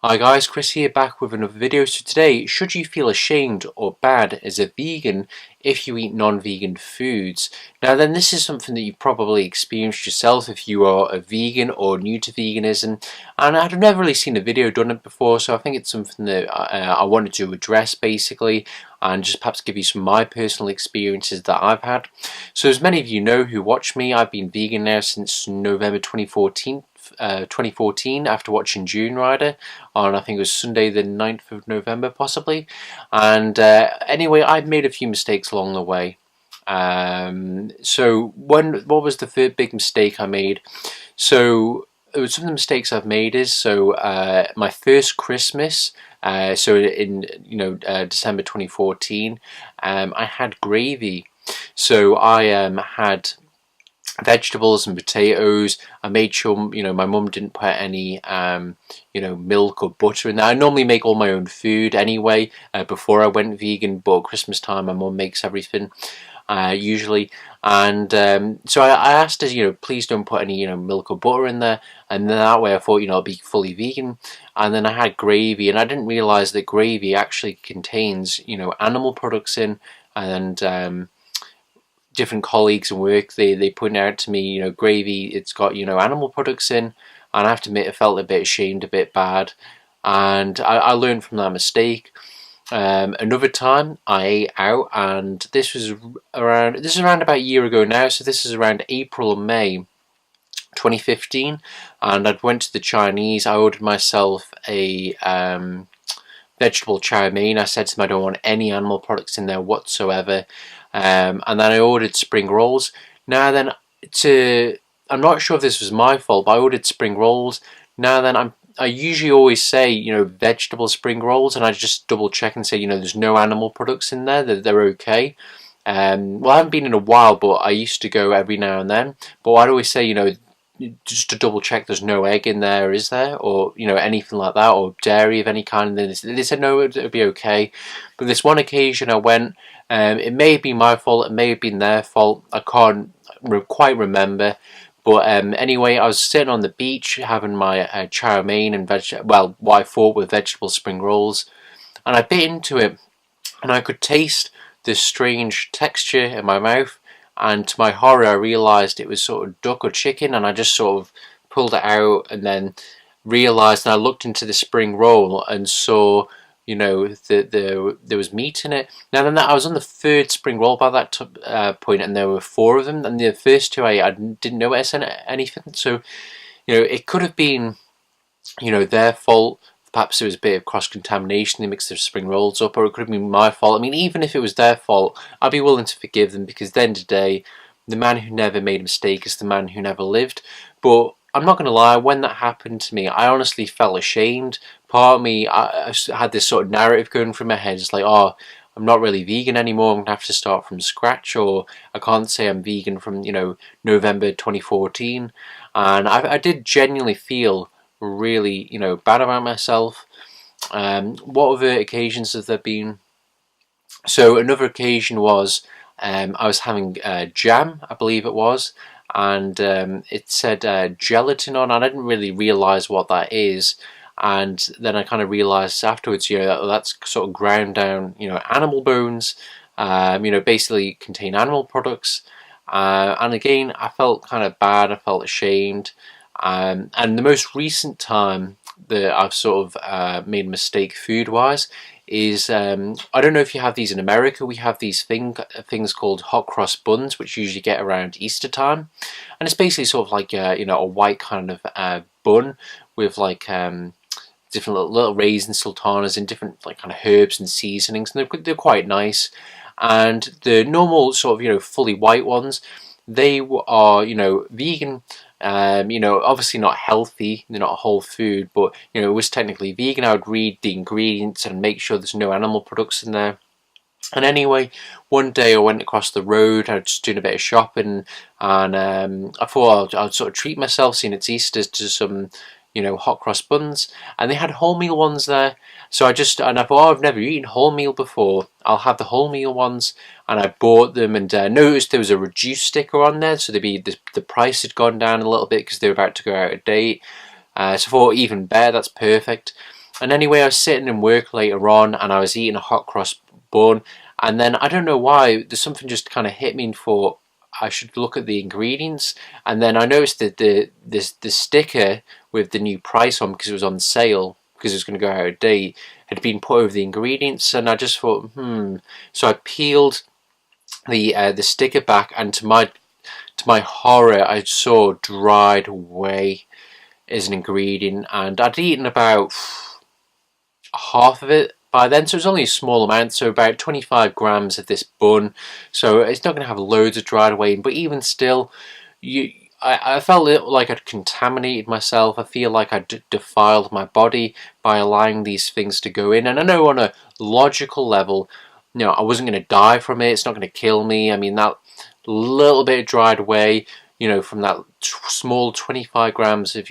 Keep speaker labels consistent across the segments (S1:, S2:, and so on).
S1: Hi guys, Chris here back with another video. So today, should you feel ashamed or bad as a vegan if you eat non-vegan foods? Now then, this is something that you've probably experienced yourself if you are a vegan or new to veganism, and I've never really seen a video done it before, so I think it's something that I wanted to address basically, and just perhaps give you some of my personal experiences that I've had. So as many of you know who watch me, I've been vegan now since November 2014 after watching June Rider on, I think it was Sunday the 9th of November possibly. And anyway, I've made a few mistakes along the way. What was the first big mistake I made? So some of the mistakes I've made is, my first Christmas, so in December 2014, I had gravy. So I had vegetables and potatoes. I made sure my mum didn't put any milk or butter in there. I normally make all my own food anyway before I went vegan, but at Christmas time my mum makes everything usually. And so I asked her, please don't put any milk or butter in there, and then that way I thought I'll be fully vegan. And then I had gravy, and I didn't realize that gravy actually contains animal products in. And different colleagues in work, they pointed out to me, gravy, it's got animal products in, and I have to admit I felt a bit ashamed, a bit bad, and I learned from that mistake. Another time I ate out, and this is around about a year ago now, so this is around April or May 2015, and I went to the Chinese. I ordered myself a vegetable chow mein. I said to them I don't want any animal products in there whatsoever. And then I ordered spring rolls. Now then, I'm not sure if this was my fault, but I ordered spring rolls. Now then, I usually always say, vegetable spring rolls, and I just double check and say, there's no animal products in there, that they're okay. Well, I haven't been in a while, but I used to go every now and then. But I'd always say, just to double check there's no egg in there, is there? Or, anything like that, or dairy of any kind. And they said no, it'll be okay. But this one occasion I went, it may have been my fault, it may have been their fault, I can't quite remember. But anyway, I was sitting on the beach having my chow mein and what I thought were vegetable spring rolls. And I bit into it, and I could taste this strange texture in my mouth. And to my horror, I realised it was sort of duck or chicken, and I just sort of pulled it out and then realised, and I looked into the spring roll and saw, that there was meat in it. Now then, I was on the third spring roll by that point, and there were four of them, and the first two I didn't notice anything. So, it could have been, their fault. Perhaps there was a bit of cross-contamination, they mixed their spring rolls up, or it could have been my fault. I mean, even if it was their fault, I'd be willing to forgive them, because at the end of the day, the man who never made a mistake is the man who never lived. But I'm not going to lie, when that happened to me, I honestly felt ashamed. Part of me, I had this sort of narrative going through my head. It's like, oh, I'm not really vegan anymore, I'm going to have to start from scratch, or I can't say I'm vegan from, November 2014. And I did genuinely feel really bad about myself. What other occasions have there been? So another occasion was I was having jam, I believe it was, and it said gelatin on. I didn't really realise what that is, and then I kind of realised afterwards, that's sort of ground down animal bones, basically contain animal products, and again I felt kind of bad, I felt ashamed. And the most recent time that I've sort of made a mistake food-wise is, I don't know if you have these in America, we have these things called hot cross buns, which you usually get around Easter time. And it's basically sort of like, a white kind of bun with like different little raisins, sultanas, and different like kind of herbs and seasonings, and they're quite nice. And the normal sort of, fully white ones, they are, vegan. Obviously not healthy, they're not whole food, but it was technically vegan. I would read the ingredients and make sure there's no animal products in there. And anyway, one day I went across the road, I was just doing a bit of shopping, and I thought I'd sort of treat myself, seeing it's Easter, to some hot cross buns, and they had wholemeal ones there. So I thought, oh, I've never eaten wholemeal before, I'll have the wholemeal ones. And I bought them, and noticed there was a reduced sticker on there, so the price had gone down a little bit because they were about to go out of date. So I thought, even better, that's perfect. And anyway, I was sitting in work later on, and I was eating a hot cross bun, and then I don't know why, there's something just kind of hit me and thought I should look at the ingredients, and then I noticed that the sticker with the new price on, because it was on sale, because it was going to go out of date, had been put over the ingredients, and I just thought, So I peeled the sticker back, and to my horror, I saw dried whey as an ingredient, and I'd eaten about half of it by then, so it was only a small amount, so about 25 grams of this bun, so it's not going to have loads of dried whey, but even still, I felt like I'd contaminated myself. I feel like I'd defiled my body by allowing these things to go in, and I know on a logical level, I wasn't going to die from it, it's not going to kill me. I mean, that little bit of dried whey, from that small 25 grams of,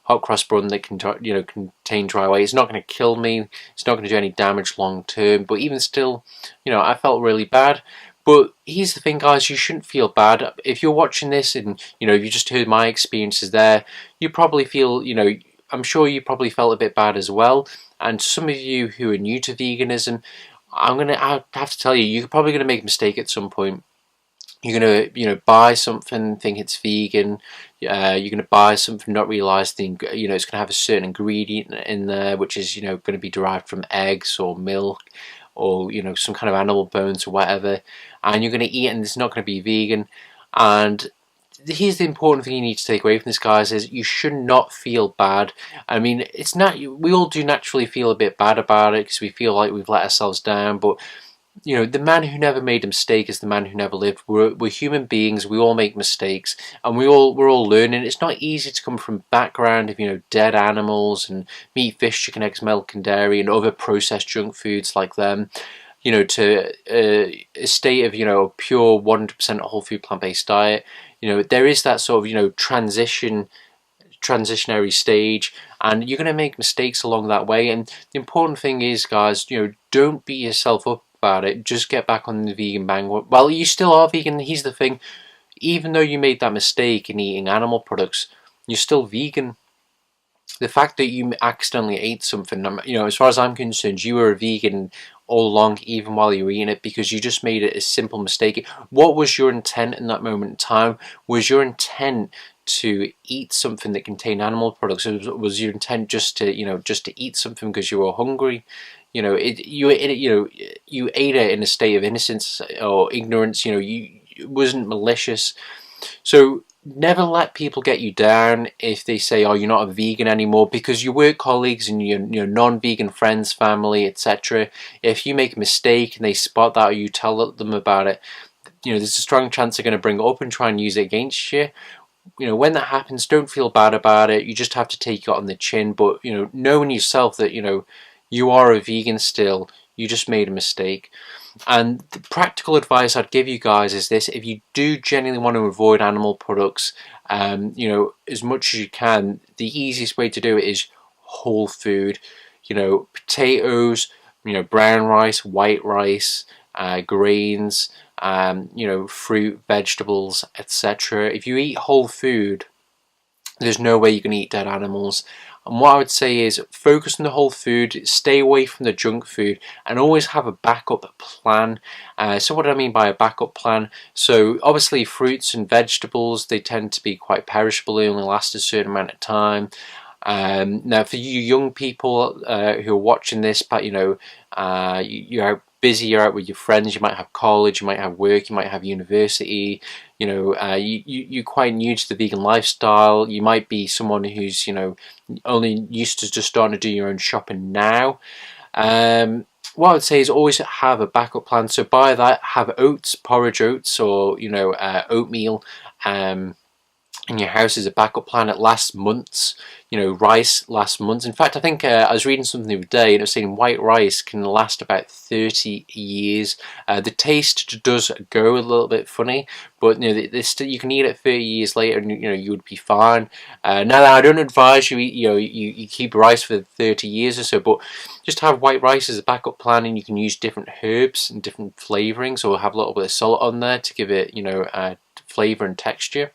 S1: hot cross bun that can, contain dry whey, it's not going to kill me, it's not going to do any damage long term, but even still, I felt really bad. But here's the thing, guys, you shouldn't feel bad. If you're watching this and, you just heard my experiences there, you probably feel, I'm sure you probably felt a bit bad as well. And some of you who are new to veganism, I have to tell you, you're probably going to make a mistake at some point. You're going to, buy something, think it's vegan. You're going to buy something, not realise it's going to have a certain ingredient in there, which is, going to be derived from eggs or milk, or some kind of animal bones or whatever, and you're going to eat it and it's not going to be vegan. And here's the important thing you need to take away from this, guys, is you should not feel bad. I mean, it's not, we all do naturally feel a bit bad about it because we feel like we've let ourselves down, but the man who never made a mistake is the man who never lived. We're human beings. We all make mistakes, and we're all learning. It's not easy to come from a background of dead animals and meat, fish, chicken, eggs, milk, and dairy, and other processed junk foods like them. To a state of a pure 100% whole food plant-based diet. There is that sort of transitionary stage, and you're going to make mistakes along that way. And the important thing is, guys, don't beat yourself up about it. Just get back on the vegan bandwagon. Well, you still are vegan. Here's the thing: even though you made that mistake in eating animal products, you're still vegan. The fact that you accidentally ate something, as far as I'm concerned, you were a vegan all along, even while you were eating it, because you just made it a simple mistake. What was your intent in that moment in time? Was your intent to eat something that contained animal products? Or was your intent just to eat something because you were hungry? You ate it in a state of innocence or ignorance. It wasn't malicious. So never let people get you down if they say, "Oh, you're not a vegan anymore," because your work colleagues and your non-vegan friends, family, etc. If you make a mistake and they spot that, or you tell them about it, there's a strong chance they're going to bring it up and try and use it against you. When that happens, don't feel bad about it. You just have to take it on the chin. But knowing yourself that you are a vegan still, you just made a mistake. And the practical advice I'd give you guys is this: if you do genuinely want to avoid animal products, as much as you can, the easiest way to do it is whole food. Potatoes, brown rice, white rice, grains, fruit, vegetables, etc. If you eat whole food, there's no way you can eat dead animals. And what I would say is focus on the whole food, stay away from the junk food, and always have a backup plan. So what do I mean by a backup plan? So obviously fruits and vegetables, they tend to be quite perishable, they only last a certain amount of time. Now for you young people who are watching this, but you're out busy, you're out with your friends, you might have college, you might have work, you might have university, you're quite new to the vegan lifestyle, you might be someone who's only used to just starting to do your own shopping now. What I would say is always have a backup plan. So by that, have oats, porridge oats, or oatmeal in your house as a backup plan. It lasts months. Rice lasts months. In fact, I think I was reading something the other day, and it was saying white rice can last about 30 years. The taste does go a little bit funny, but you can eat it 30 years later, and you would be fine. Now, I don't advise you eat, you keep rice for 30 years or so, but just have white rice as a backup plan, and you can use different herbs and different flavorings, or have a little bit of salt on there to give it, flavour and texture.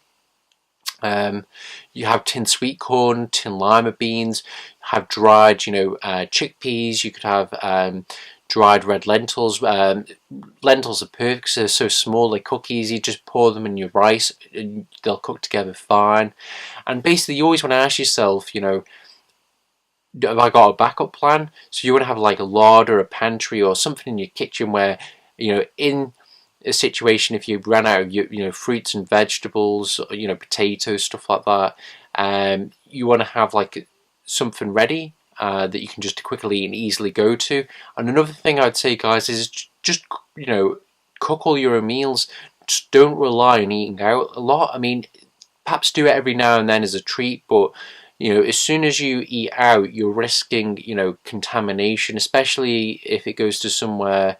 S1: You have tinned sweet corn, tinned lima beans, have dried, chickpeas. You could have dried red lentils. Lentils are perfect because they're so small, they cook easy. Just pour them in your rice and they'll cook together fine. And basically, you always want to ask yourself, have I got a backup plan? So you want to have like a larder, a pantry, or something in your kitchen where, in a situation if you ran out of fruits and vegetables, potatoes, stuff like that, you want to have like something ready that you can just quickly and easily go to. And another thing I'd say, guys, is just cook all your own meals. Just don't rely on eating out a lot. I mean, perhaps do it every now and then as a treat, but as soon as you eat out, you're risking contamination, especially if it goes to somewhere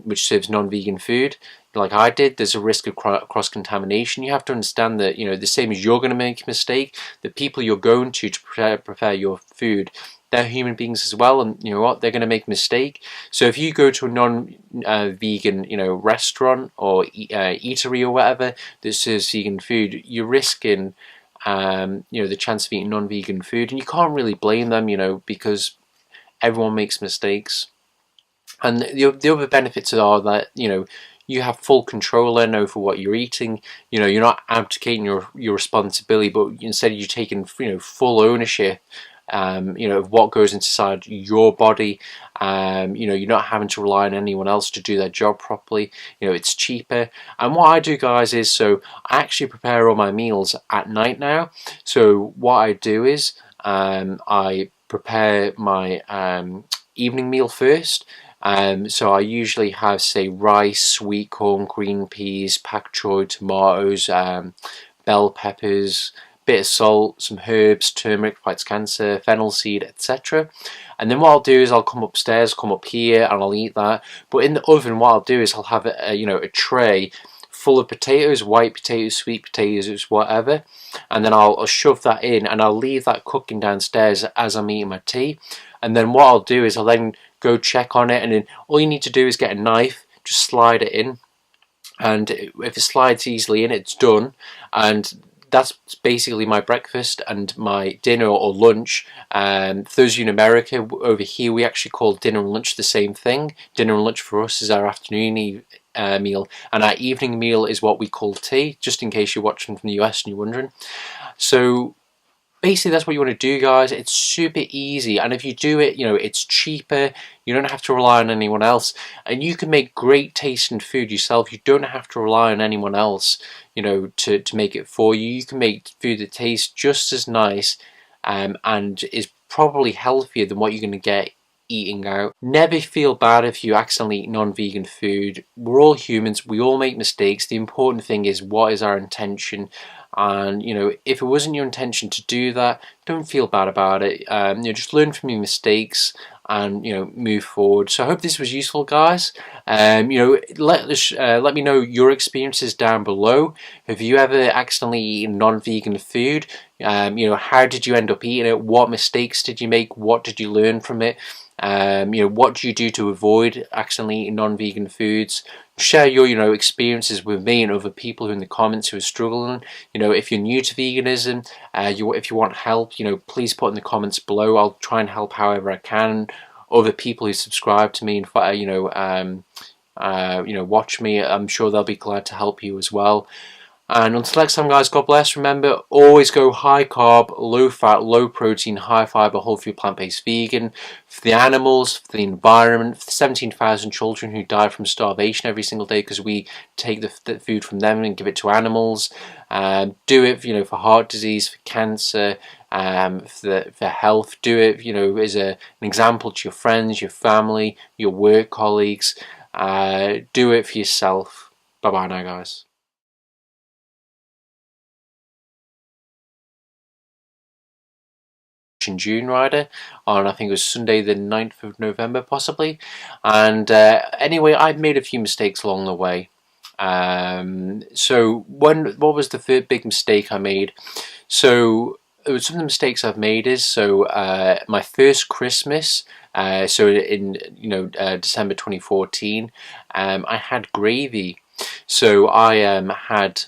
S1: which serves non-vegan food like I did. There's a risk of cross-contamination. You have to understand that the same as you're going to make a mistake, the people you're going to prepare your food, they're human beings as well, and you know what, they're going to make a mistake. So if you go to a non-vegan restaurant or eatery or whatever that serves vegan food, you're risking the chance of eating non-vegan food, and you can't really blame them, because everyone makes mistakes. And the other benefits are that you have full control then over what you're eating. You're not abdicating your responsibility, but instead you're taking full ownership of what goes inside your body. You're not having to rely on anyone else to do their job properly. It's cheaper. And what I do, guys, is so I actually prepare all my meals at night now. So what I do is I prepare my evening meal first. So I usually have, say, rice, sweet corn, green peas, pak choy, tomatoes, bell peppers, bit of salt, some herbs, turmeric fights cancer, fennel seed, etc. And then what I'll do is I'll come upstairs, come up here, and I'll eat that. But in the oven, what I'll do is I'll have a tray full of potatoes, white potatoes, sweet potatoes, whatever, and then I'll shove that in, and I'll leave that cooking downstairs as I'm eating my tea. And then what I'll do is I'll then go check on it, and then all you need to do is get a knife, just slide it in, and if it slides easily in, it's done. And that's basically my breakfast and my dinner or lunch. For those of you in America, over here we actually call dinner and lunch the same thing. Dinner and lunch for us is our afternoon meal, and our evening meal is what we call tea, just in case you're watching from the US and you're wondering. So basically that's what you want to do, guys. It's super easy, and if you do it, it's cheaper. You don't have to rely on anyone else, and you can make great tasting food yourself. You don't have to rely on anyone else to make it for you. You can make food that tastes just as nice and is probably healthier than what you're going to get eating out. Never feel bad if you accidentally eat non-vegan food. We're all humans, we all make mistakes. The important thing is, what is our intention? And if it wasn't your intention to do that, don't feel bad about it. Just learn from your mistakes and move forward. So I hope this was useful, guys. Let me know your experiences down below. Have you ever accidentally eaten non-vegan food? How did you end up eating it? What mistakes did you make? What did you learn from it? What do you do to avoid accidentally eating non-vegan foods? Share your experiences with me and other people who in the comments who are struggling. If you're new to veganism, if you want help, please put in the comments below. I'll try and help however I can. Other people who subscribe to me and watch me, I'm sure they'll be glad to help you as well. And until next time, guys, God bless. Remember, always go high carb, low fat, low protein, high fiber, whole food, plant-based vegan. For the animals, for the environment, for the 17,000 children who die from starvation every single day because we take the food from them and give it to animals. Do it, for heart disease, for cancer, for health. Do it, as an example to your friends, your family, your work colleagues. Do it for yourself. Bye-bye now, guys. June rider on, I think it was Sunday the 9th of November possibly. And anyway, I've made a few mistakes along the way. So what was the third big mistake I made? So some of the mistakes I've made is, so my first Christmas, so in December 2014, I had gravy. So I had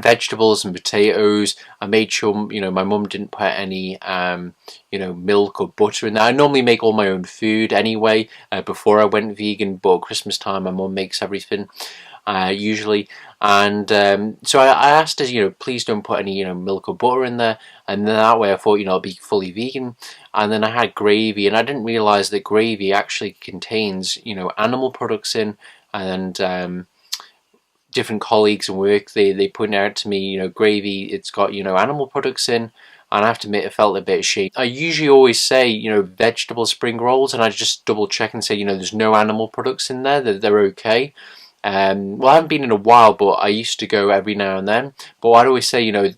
S1: vegetables and potatoes. I made sure, you know, my mum didn't put any you know, milk or butter in there. I normally make all my own food anyway before I went vegan, but at Christmas time my mum makes everything usually. And so I asked her, you know, please don't put any, you know, milk or butter in there. And then that way I thought, you know, I'll be fully vegan. And then I had gravy, and I didn't realize that gravy actually contains, you know, animal products in. And different colleagues in work, they pointed out to me, you know, gravy, it's got, you know, animal products in. And I have to admit, I felt a bit ashamed. I usually always say, you know, vegetable spring rolls, and I just double check and say, you know, there's no animal products in there, that they're okay. Well, I haven't been in a while, but I used to go every now and then. But I'd always say, you know,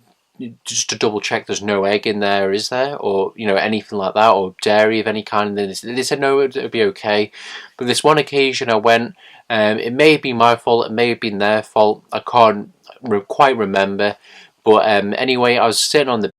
S1: just to double check there's no egg in there, is there? Or, you know, anything like that, or dairy of any kind. And then they said no, it'd be okay. But this one occasion I went, it may have been my fault, it may have been their fault, I can't quite remember. But anyway, I was sitting on the...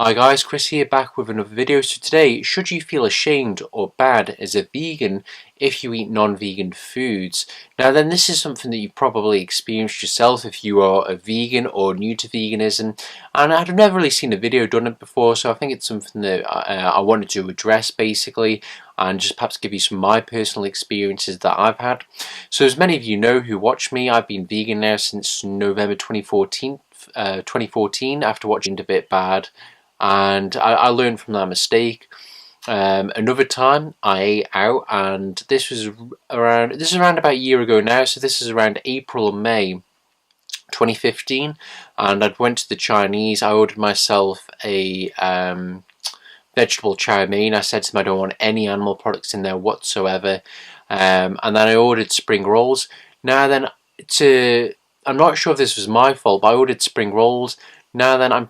S1: Hi guys, Chris here, back with another video. So today, should you feel ashamed or bad as a vegan if you eat non-vegan foods? Now then, this is something that you've probably experienced yourself if you are a vegan or new to veganism, and I've never really seen a video done it before, so I think it's something that I wanted to address basically, and just perhaps give you some of my personal experiences that I've had. So as many of you know who watch me, I've been vegan now since November 2014 after watching A Bit Bad. And I learned from that mistake. Another time I ate out, and this is around about a year ago now, so this is around April or May 2015, and I went to the Chinese. I ordered myself a vegetable chow mein. I said to them I don't want any animal products in there whatsoever, and then I ordered spring rolls. Now then, I'm not sure if this was my fault, but I ordered spring rolls. Now then,